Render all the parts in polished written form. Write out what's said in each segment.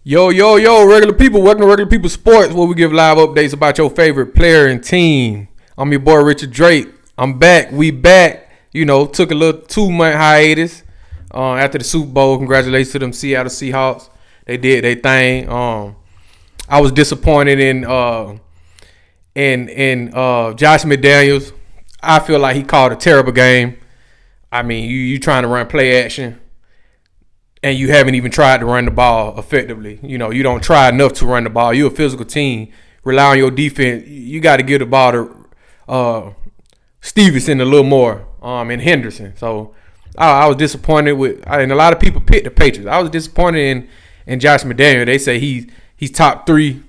Yo, yo, yo, regular people, welcome to Regular People Sports, where we give live updates about your favorite player and team. I'm your boy, Richard Drake. I'm back. We back. Took a little 2-month hiatus after the Super Bowl. Congratulations to them Seattle Seahawks. They did their thing. I was disappointed in Josh McDaniels. I feel like he called a terrible game. I mean, you trying to run play action, and you haven't even tried to run the ball effectively. You don't try enough to run the ball. You're a physical team. Rely on your defense. You got to give the ball to Stevenson a little more, and Henderson. So I was disappointed and a lot of people picked the Patriots. I was disappointed in Josh McDaniels. They say he's top three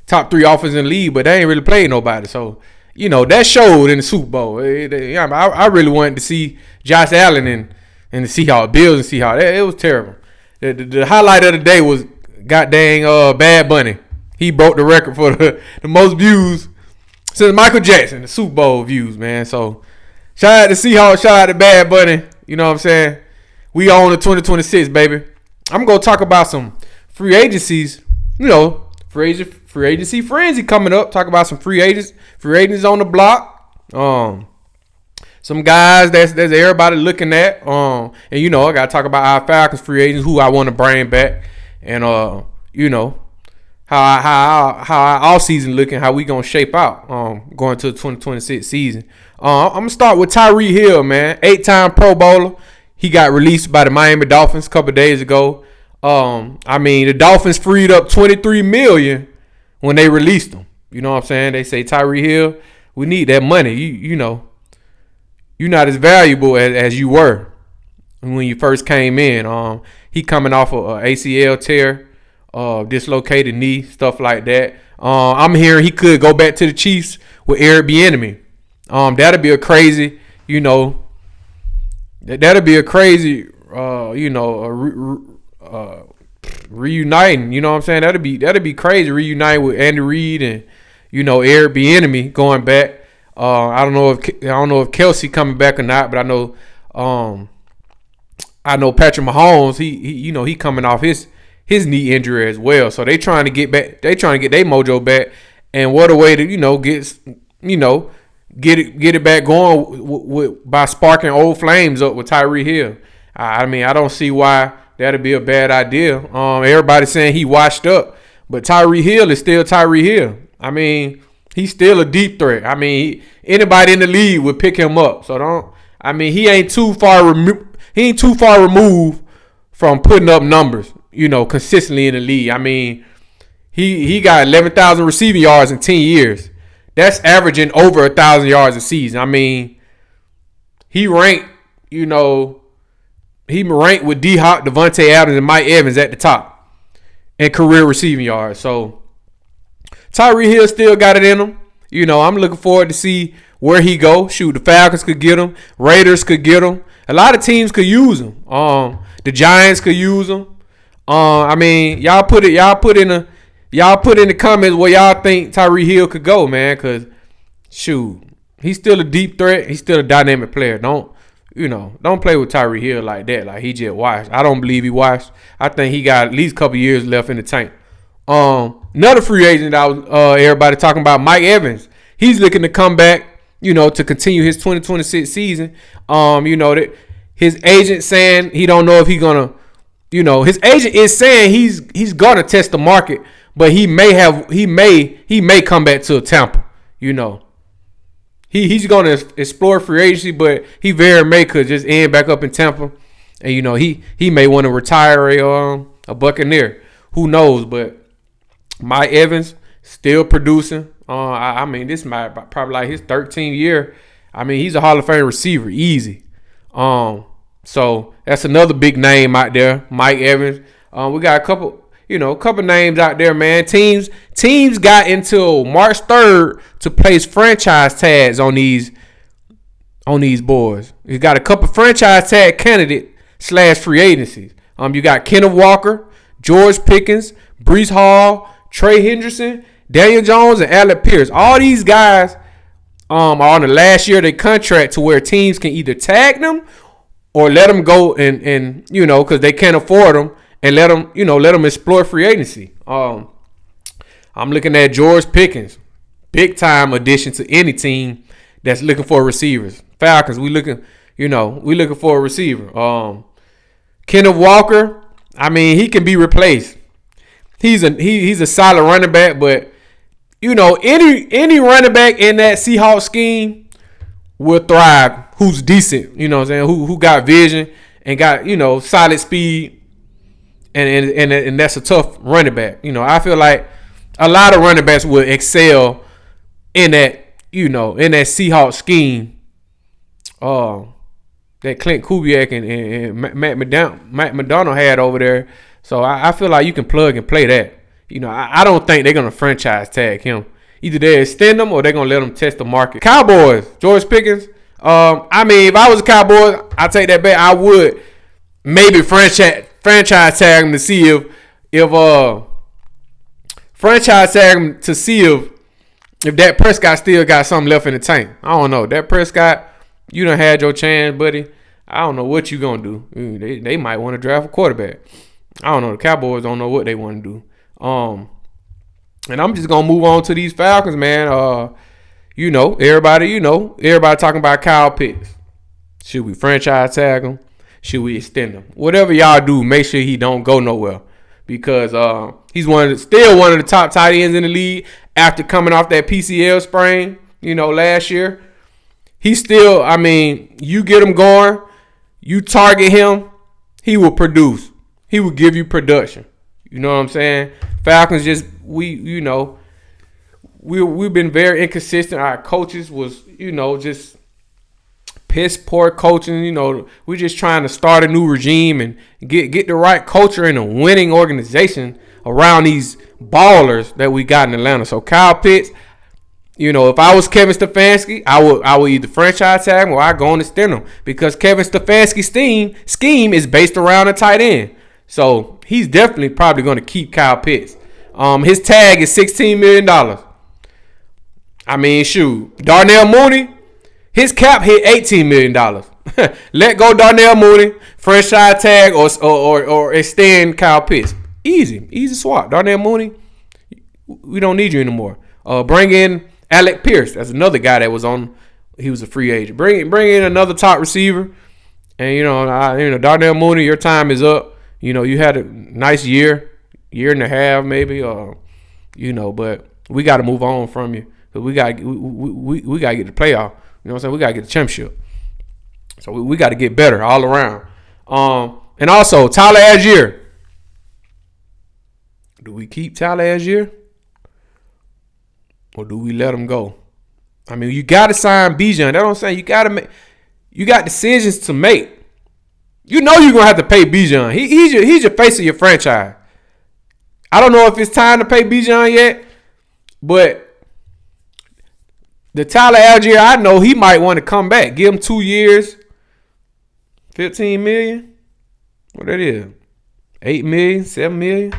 offense in the league, but they ain't really played nobody. So that showed in the Super Bowl. I really wanted to see Josh Allen and the Seahawks, Bills and Seahawks. It was terrible. The highlight of the day was goddamn Bad Bunny. He broke the record for the most views since Michael Jackson, the Super Bowl views, man. So shout out to Seahawks, shout out to Bad Bunny. You know what I'm saying? We on the 2026, baby. I'm going to talk about some free agencies. Free agency frenzy coming up. Talk about some free agents on the block. Some guys that's everybody looking at. I gotta talk about our Falcons free agents, who I want to bring back, and how our all season looking, how we gonna shape out going to the 2026 season. I'm gonna start with Tyreek Hill, man, 8-time Pro Bowler. He got released by the Miami Dolphins a couple of days ago. The Dolphins freed up $23 million when they released him. You know what I'm saying? They say, Tyreek Hill, we need that money. You're not as valuable as you were when you first came in. He coming off of ACL tear, dislocated knee, stuff like that. I'm hearing he could go back to the Chiefs with Eric Bijan. That'll be a crazy, reuniting. You know what I'm saying? That'll be crazy, reuniting with Andy Reid and Eric Bijan going back. I don't know if Kelsey coming back or not, but I know Patrick Mahomes. He coming off his knee injury as well. So they trying to get back. They trying to get their mojo back. And what a way to get it back going by sparking old flames up with Tyreek Hill. I don't see why that'd be a bad idea. Everybody's saying he washed up, but Tyreek Hill is still Tyreek Hill. He's still a deep threat. Anybody in the league would pick him up. So he ain't too far removed from putting up numbers, consistently in the league. He got 11,000 receiving yards in 10 years. That's averaging over 1,000 yards a season. He ranked with D-Hop, Devontae Adams, and Mike Evans at the top in career receiving yards. So Tyreek Hill still got it in him. I'm looking forward to see where he go. Shoot, the Falcons could get him. Raiders could get him. A lot of teams could use him. The Giants could use him. Y'all put in the comments where y'all think Tyreek Hill could go, man. Cause shoot, he's still a deep threat. He's still a dynamic player. Don't play with Tyreek Hill like that. Like he just washed. I don't believe he washed. I think he got at least a couple years left in the tank. Another free agent that everybody talking about, Mike Evans. He's looking to come back, to continue his 2026 season. That his agent saying he don't know if he's gonna, his agent is saying he's gonna test the market, but he may come back to Tampa. He's gonna explore free agency, but he very may could just end back up in Tampa, and he may want to retire a Buccaneer. Who knows? But Mike Evans still producing. This might probably like his 13th year. He's a Hall of Fame receiver, easy. So that's another big name out there, Mike Evans. We got a couple names out there, man. Teams got until March 3rd to place franchise tags on these boys. You got a couple franchise tag candidate / free agencies. You got Kenneth Walker, George Pickens, Breece Hall, Trey Hendrickson, Daniel Jones, and Alec Pierce. All these guys are on the last year of their contract to where teams can either tag them or let them go and because they can't afford them and let them explore free agency. I'm looking at George Pickens, big time addition to any team that's looking for receivers. Falcons, we looking for a receiver. Kenneth Walker, I mean, he can be replaced. He's a solid running back, but any running back in that Seahawks scheme will thrive. Who's decent, what I'm saying? Who got vision and got solid speed, and that's a tough running back. I feel like a lot of running backs will excel in that Seahawks scheme. That Clint Kubiak and Matt McDonald had over there. So I feel like you can plug and play that. I don't think they're gonna franchise tag him. Either they extend him or they're gonna let him test the market. Cowboys, George Pickens. I mean, if I was a Cowboy, I'd take that bet. I would maybe franchise tag him to see if Dak Prescott still got something left in the tank. I don't know. Dak Prescott, you done had your chance, buddy. I don't know what you gonna do. They might want to draft a quarterback. I don't know. The Cowboys don't know what they want to do. And I'm just gonna move on to these Falcons, man. Everybody talking about Kyle Pitts. Should we franchise tag him? Should we extend him? Whatever y'all do, make sure he don't go nowhere, because he's still one of the top tight ends in the league after coming off that PCL sprain, last year. He's still, I mean, you get him going, you target him, he will produce. He will give you production. You know what I'm saying? Falcons we've been very inconsistent. Our coaches was, just piss poor coaching. We're just trying to start a new regime and get the right culture in a winning organization around these ballers that we got in Atlanta. So Kyle Pitts, if I was Kevin Stefanski, I would either franchise tag him or I go and extend him, because Kevin Stefanski's scheme is based around a tight end. So he's definitely probably going to keep Kyle Pitts. His tag is $16 million. I mean, shoot. Darnell Mooney, his cap hit $18 million. Let go Darnell Mooney, franchise tag or extend Kyle Pitts. Easy swap. Darnell Mooney, we don't need you anymore. Bring in Alec Pierce. That's another guy that was on. He was a free agent. Bring in another top receiver. And Darnell Mooney, your time is up. You had a nice year and a half maybe. But we got to move on from you, because we got to get the playoff. You know what I'm saying? We got to get the championship. So we got to get better all around. And also Tyler Algier. Do we keep Tyler Algier, or do we let him go? I mean, you got to sign Bijan. That's what I'm saying. You got decisions to make. You're gonna have to pay Bijan. He's your face of your franchise. I don't know if it's time to pay Bijan yet, but the Tyler Algier, I know he might want to come back. Give him 2 years, $15 million. What that is? $8 million, $7 million.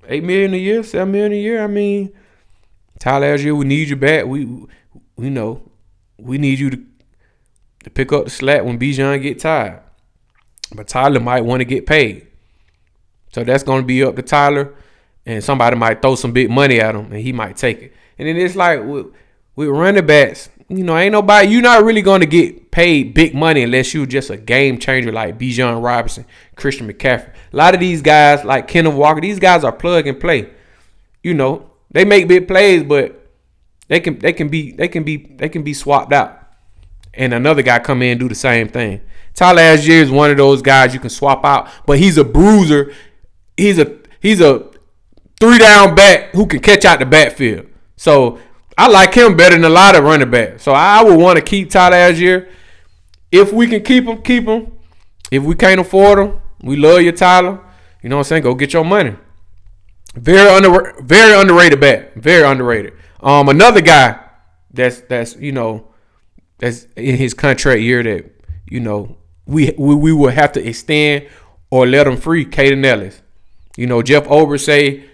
$8 million a year, $7 million a year. I mean, Tyler Algier, we need you back. We need you to pick up the slack when Bijan get tired. But Tyler might want to get paid. So that's going to be up to Tyler. And somebody might throw some big money at him, and he might take it. And then it's like with running backs, ain't nobody, you're not really going to get paid big money unless you're just a game changer like Bijan Robinson, Christian McCaffrey. A lot of these guys like Kenneth Walker, these guys are plug and play. They make big plays, but they can be swapped out. And another guy come in and do the same thing. Tyler Algier is one of those guys you can swap out, but he's a bruiser. He's a 3-down back who can catch out the backfield. So I like him better than a lot of running backs. So I would want to keep Tyler Algier. If we can keep him, keep him. If we can't afford him, we love you, Tyler. You know what I'm saying? Go get your money. Very underrated back. Very underrated. Another guy that's in his contract year that we will have to extend or let him free, Kaden Ellis. Jeff Ober say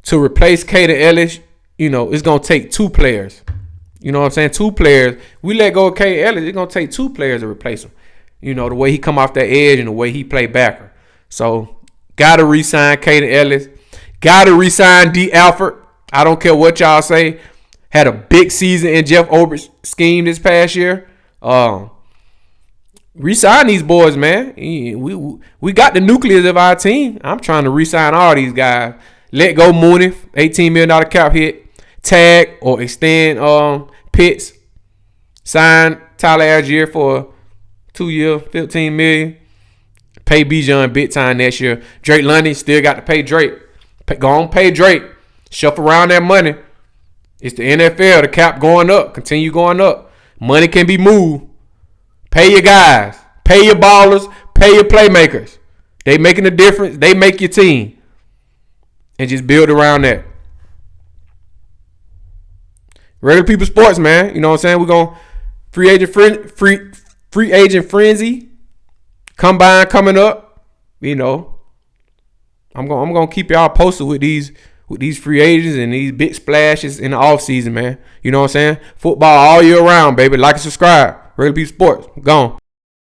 to replace Kaden Ellis, it's gonna take 2 players. You know what I'm saying? 2 players. We let go of Kaden Ellis, it's gonna take 2 players to replace him. The way he come off that edge and the way he play backer. So, got to re-sign Kaden Ellis. Got to re-sign D. Alford. I don't care what y'all say. Had a big season in Jeff Obert's scheme this past year. Re-sign these boys, man. We got the nucleus of our team. I'm trying to re-sign all these guys. Let go Mooney, $18 million cap hit. Tag or extend PITTS. Sign Tyler Algier for 2 years, $15 million. Pay Bijan big time next year. Drake London still got to pay Drake. Go on, pay Drake. Shuffle around that money. It's the NFL. The cap going up. Continue going up. Money can be moved. Pay your guys. Pay your ballers. Pay your playmakers. They making a difference. They make your team. And just build around that. Regular people sports, man. You know what I'm saying? We're going free agent frenzy. Combine coming up. You know. I'm gonna keep y'all posted with these free agents and these big splashes in the offseason, man. You know what I'm saying? Football all year round, baby. Like and subscribe. Regular people sports. Gone.